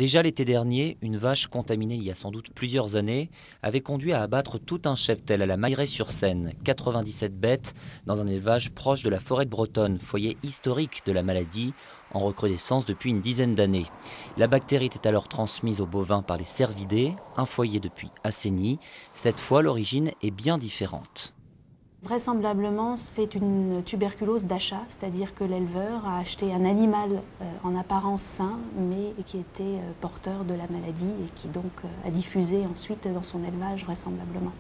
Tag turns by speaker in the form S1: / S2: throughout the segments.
S1: Déjà l'été dernier, une vache contaminée il y a sans doute plusieurs années avait conduit à abattre tout un cheptel à la Mailleraie-sur-Seine, 97 bêtes, dans un élevage proche de la forêt de Bretonne, foyer historique de la maladie, en recrudescence depuis une dizaine d'années. La bactérie était alors transmise aux bovins par les cervidés, un foyer depuis assaini. Cette fois, l'origine est bien différente.
S2: Vraisemblablement, c'est une tuberculose d'achat, c'est-à-dire que l'éleveur a acheté un animal en apparence sain, mais qui était porteur de la maladie et qui donc a diffusé ensuite dans son élevage vraisemblablement.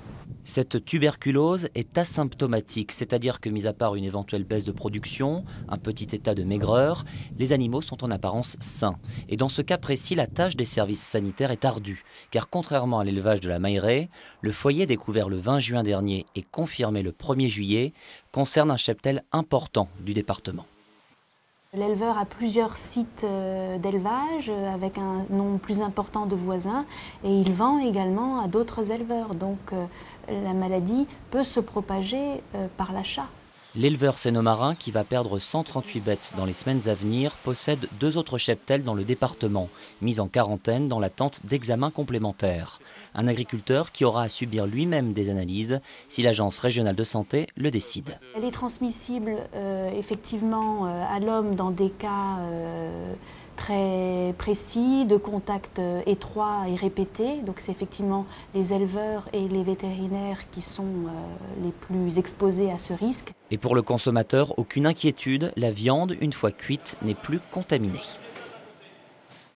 S1: Cette tuberculose est asymptomatique, c'est-à-dire que mis à part une éventuelle baisse de production, un petit état de maigreur, les animaux sont en apparence sains. Et dans ce cas précis, la tâche des services sanitaires est ardue, car contrairement à l'élevage de la Mailleraie, le foyer découvert le 20 juin dernier et confirmé le 1er juillet concerne un cheptel important du département.
S2: L'éleveur a plusieurs sites d'élevage avec un nombre plus important de voisins et il vend également à d'autres éleveurs. Donc la maladie peut se propager par l'achat.
S1: L'éleveur sénomarin, qui va perdre 138 bêtes dans les semaines à venir, possède 2 autres cheptels dans le département, mis en quarantaine dans l'attente d'examens complémentaires. Un agriculteur qui aura à subir lui-même des analyses si l'Agence régionale de santé le décide.
S2: Elle est transmissible effectivement à l'homme dans des cas très précis, de contact étroit et répété. Donc c'est effectivement les éleveurs et les vétérinaires qui sont les plus exposés à ce risque.
S1: Et pour le consommateur, aucune inquiétude, la viande, une fois cuite, n'est plus contaminée.